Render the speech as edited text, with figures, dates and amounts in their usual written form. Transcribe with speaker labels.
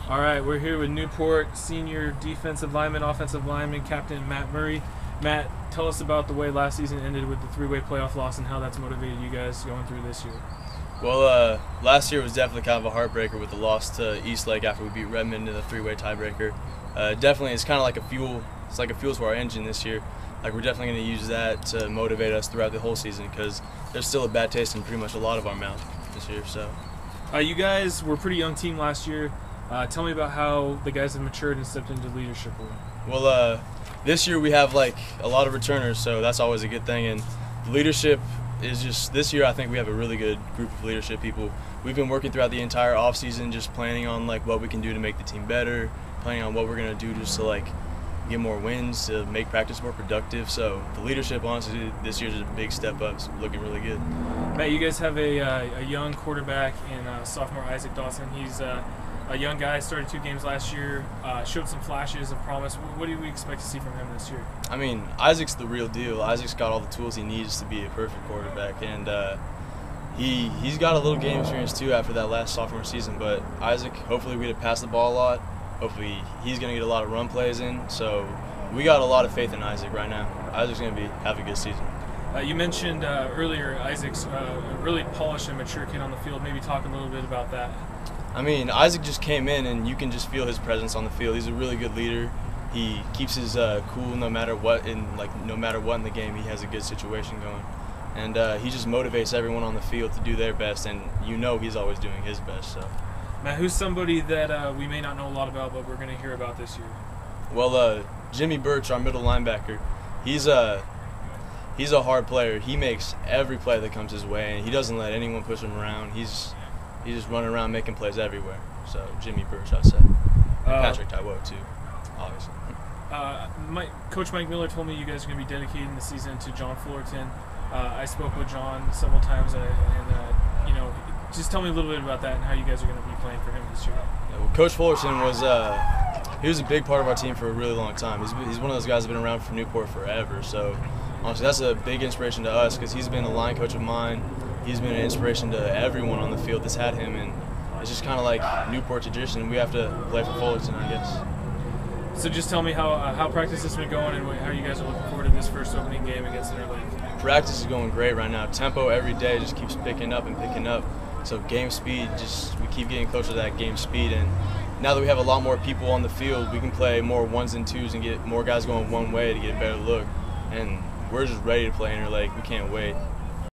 Speaker 1: All right, we're here with Newport senior defensive lineman, offensive lineman, Captain Matt Murray. Matt, tell us about the way last season ended with the three-way playoff loss and how that's motivated you guys going through this year.
Speaker 2: Well, last year was definitely kind of a heartbreaker with the loss to Eastlake after we beat Redmond in the three-way tiebreaker. Definitely, it's kind of like a fuel. It's like a fuel to our engine this year. Like, we're definitely going to use that to motivate us throughout the whole season because there's still a bad taste in pretty much a lot of our mouth this year. So,
Speaker 1: you guys were a pretty young team last year. Tell me about how the guys have matured and stepped into leadership role.
Speaker 2: Well, this year we have like a lot of returners, so that's always a good thing. And leadership is just this year. I think we have a really good group of leadership people. We've been working throughout the entire off season, just planning on like what we can do to make the team better, planning on what we're gonna do just to like get more wins, to make practice more productive. So the leadership, honestly, this year's a big step up. It's looking really good.
Speaker 1: Matt, you guys have a young quarterback in sophomore Isaac Dawson. He's a young guy, started 2 games last year, showed some flashes of promise. What do we expect to see from him this year?
Speaker 2: I mean, Isaac's the real deal. Isaac's got all the tools he needs to be a perfect quarterback, and he's got a little game experience too after that last sophomore season. But Isaac, hopefully we get to pass the ball a lot. Hopefully he's going to get a lot of run plays in. So we got a lot of faith in Isaac right now. Isaac's going to have a good season.
Speaker 1: You mentioned earlier Isaac's a really polished and mature kid on the field. Maybe talk a little bit about that.
Speaker 2: I mean, Isaac just came in, and you can just feel his presence on the field. He's a really good leader. He keeps his cool no matter what in the game. He has a good situation going, and he just motivates everyone on the field to do their best. And you know he's always doing his best. So,
Speaker 1: Matt, who's somebody that we may not know a lot about, but we're going to hear about this year?
Speaker 2: Well, Jimmy Birch, our middle linebacker, he's a hard player. He makes every play that comes his way, and he doesn't let anyone push him around. He's just running around making plays everywhere. So Jimmy Birch, I'd say. And Patrick Taiwo, too, obviously.
Speaker 1: Coach Mike Miller told me you guys are going to be dedicating the season to John Fullerton. I spoke with John several times, and just tell me a little bit about that and how you guys are going to be playing for him this year.
Speaker 2: Yeah, well, Coach Fullerton was a big part of our team for a really long time. He's one of those guys that's been around for Newport forever. So honestly, that's a big inspiration to us because he's been a line coach of mine. He's been an inspiration to everyone on the field that's had him, and it's just kind of like Newport tradition. We have to play for Fullerton, I guess.
Speaker 1: So just tell me how practice has been going and how you guys are looking forward to this first opening game against Interlake.
Speaker 2: Practice is going great right now. Tempo every day just keeps picking up and picking up. So game speed, we keep getting closer to that game speed. And now that we have a lot more people on the field, we can play more 1s and 2s and get more guys going one way to get a better look. And we're just ready to play Interlake. We can't wait.